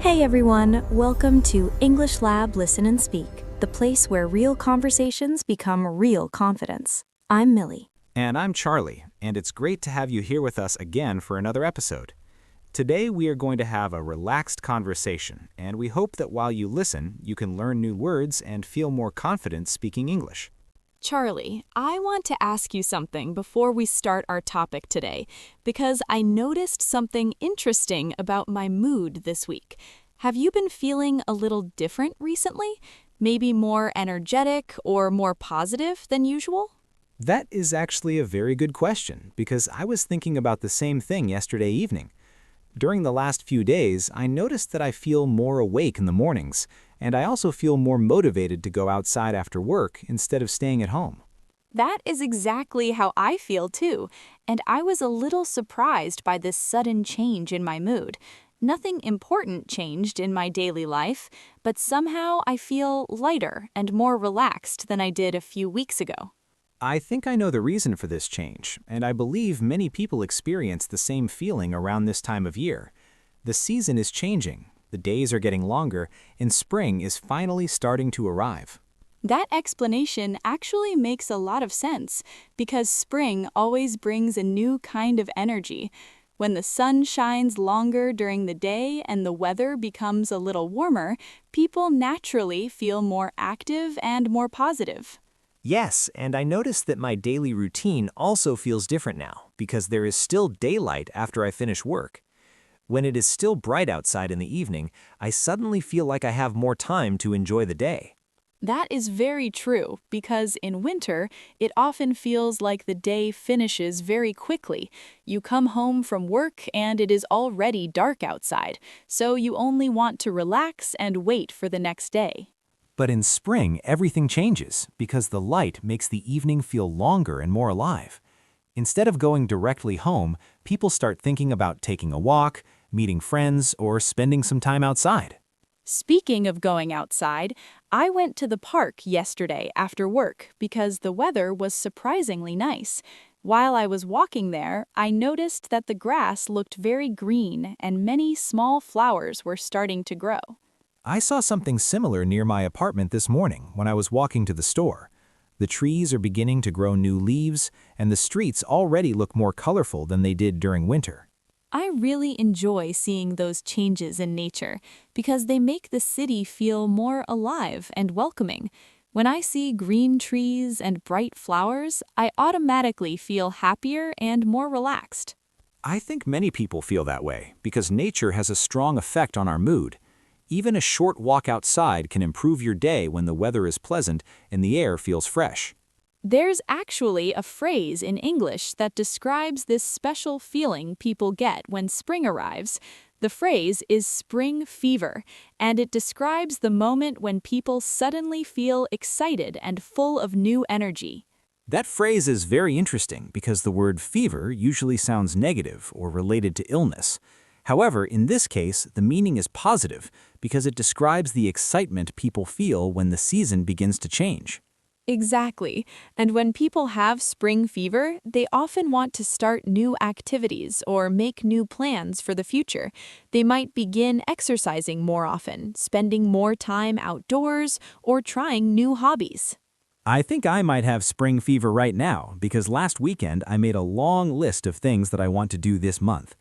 Hey everyone, welcome to English Lab Listen and Speak, the place where real conversations become real confidence. I'm Millie. And I'm Charlie, and it's great to have you here with us again for another episode. Today we are going to have a relaxed conversation, and we hope that while you listen, you can learn new words and feel more confident speaking English. Charlie, I want to ask you something before we start our topic today, because I noticed something interesting about my mood this week. Have you been feeling a little different recently? Maybe more energetic or more positive than usual? That is actually a very good question, because I was thinking about the same thing yesterday evening. During the last few days, I noticed that I feel more awake in the mornings, and I also feel more motivated to go outside after work instead of staying at home. That is exactly how I feel too, and I was a little surprised by this sudden change in my mood. Nothing important changed in my daily life, but somehow I feel lighter and more relaxed than I did a few weeks ago. I think I know the reason for this change, and I believe many people experience the same feeling around this time of year. The season is changing, the days are getting longer, and spring is finally starting to arrive. That explanation actually makes a lot of sense, because spring always brings a new kind of energy. When the sun shines longer during the day and the weather becomes a little warmer, people naturally feel more active and more positive. Yes, and I noticed that my daily routine also feels different now because there is still daylight after I finish work. When it is still bright outside in the evening, I suddenly feel like I have more time to enjoy the day. That is very true, because in winter, it often feels like the day finishes very quickly. You come home from work and it is already dark outside, so you only want to relax and wait for the next day. But in spring, everything changes because the light makes the evening feel longer and more alive. Instead of going directly home, people start thinking about taking a walk, meeting friends, or spending some time outside. Speaking of going outside, I went to the park yesterday after work because the weather was surprisingly nice. While I was walking there, I noticed that the grass looked very green and many small flowers were starting to grow. I saw something similar near my apartment this morning when I was walking to the store. The trees are beginning to grow new leaves, and the streets already look more colorful than they did during winter. I really enjoy seeing those changes in nature because they make the city feel more alive and welcoming. When I see green trees and bright flowers, I automatically feel happier and more relaxed. I think many people feel that way because nature has a strong effect on our mood. Even a short walk outside can improve your day when the weather is pleasant and the air feels fresh. There's actually a phrase in English that describes this special feeling people get when spring arrives. The phrase is spring fever, and it describes the moment when people suddenly feel excited and full of new energy. That phrase is very interesting because the word fever usually sounds negative or related to illness. However, in this case, the meaning is positive because it describes the excitement people feel when the season begins to change. Exactly. And when people have spring fever, they often want to start new activities or make new plans for the future. They might begin exercising more often, spending more time outdoors, or trying new hobbies. I think I might have spring fever right now because last weekend I made a long list of things that I want to do this month.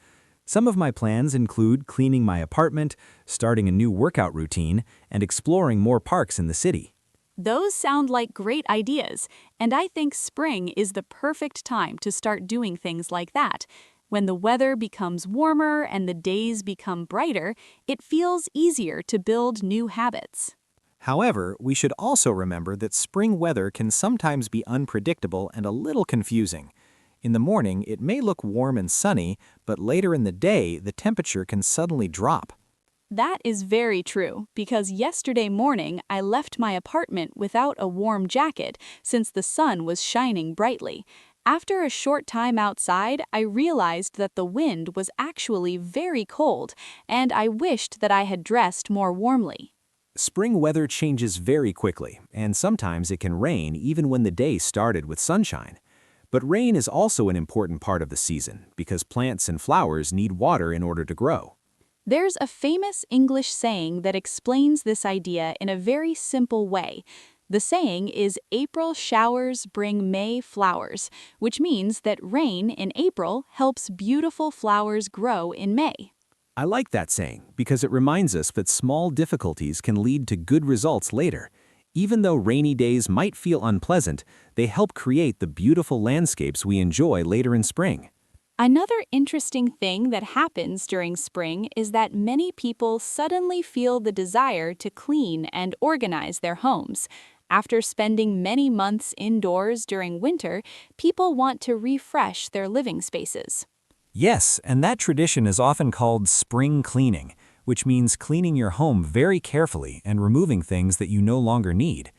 Some of my plans include cleaning my apartment, starting a new workout routine, and exploring more parks in the city. Those sound like great ideas, and I think spring is the perfect time to start doing things like that. When the weather becomes warmer and the days become brighter, it feels easier to build new habits. However, we should also remember that spring weather can sometimes be unpredictable and a little confusing. In the morning, it may look warm and sunny, but later in the day, the temperature can suddenly drop. That is very true, because yesterday morning I left my apartment without a warm jacket since the sun was shining brightly. After a short time outside, I realized that the wind was actually very cold, and I wished that I had dressed more warmly. Spring weather changes very quickly, and sometimes it can rain even when the day started with sunshine. But rain is also an important part of the season because plants and flowers need water in order to grow. There's a famous English saying that explains this idea in a very simple way. The saying is April showers bring May flowers, which means that rain in April helps beautiful flowers grow in May. I like that saying because it reminds us that small difficulties can lead to good results later. Even though rainy days might feel unpleasant, they help create the beautiful landscapes we enjoy later in spring. Another interesting thing that happens during spring is that many people suddenly feel the desire to clean and organize their homes. After spending many months indoors during winter, people want to refresh their living spaces. Yes, and that tradition is often called spring cleaning, which means cleaning your home very carefully and removing things that you no longer need.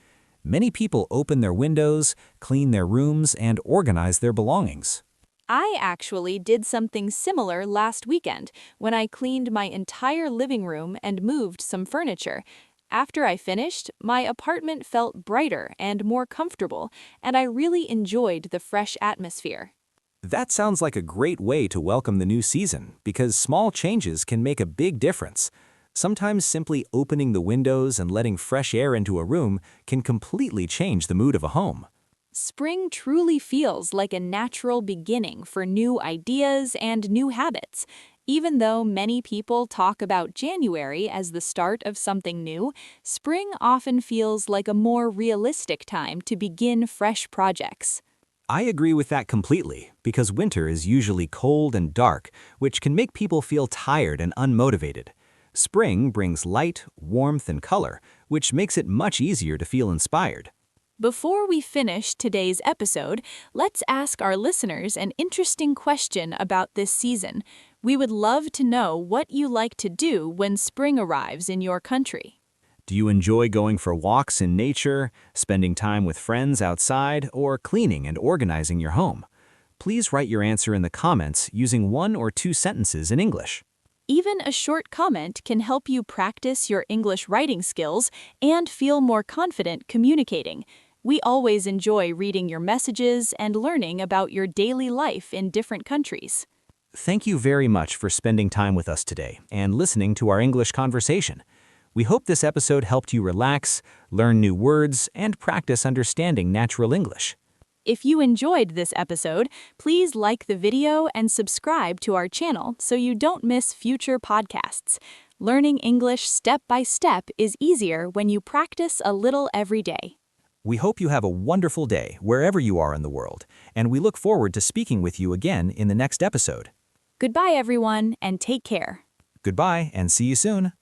Many people open their windows, clean their rooms, and organize their belongings. I actually did something similar last weekend when I cleaned my entire living room and moved some furniture. After I finished, my apartment felt brighter and more comfortable, and I really enjoyed the fresh atmosphere. That sounds like a great way to welcome the new season because small changes can make a big difference. Sometimes simply opening the windows and letting fresh air into a room can completely change the mood of a home. Spring truly feels like a natural beginning for new ideas and new habits. Even though many people talk about January as the start of something new, spring often feels like a more realistic time to begin fresh projects. I agree with that completely because winter is usually cold and dark, which can make people feel tired and unmotivated. Spring brings light, warmth, and color, which makes it much easier to feel inspired. Before we finish today's episode, let's ask our listeners an interesting question about this season. We would love to know what you like to do when spring arrives in your country. Do you enjoy going for walks in nature, spending time with friends outside, or cleaning and organizing your home? Please write your answer in the comments using 1 or 2 sentences in English. Even a short comment can help you practice your English writing skills and feel more confident communicating. We always enjoy reading your messages and learning about your daily life in different countries. Thank you very much for spending time with us today and listening to our English conversation. We hope this episode helped you relax, learn new words, and practice understanding natural English. If you enjoyed this episode, please like the video and subscribe to our channel so you don't miss future podcasts. Learning English step by step is easier when you practice a little every day. We hope you have a wonderful day wherever you are in the world, and we look forward to speaking with you again in the next episode. Goodbye, everyone, and take care. Goodbye, and see you soon.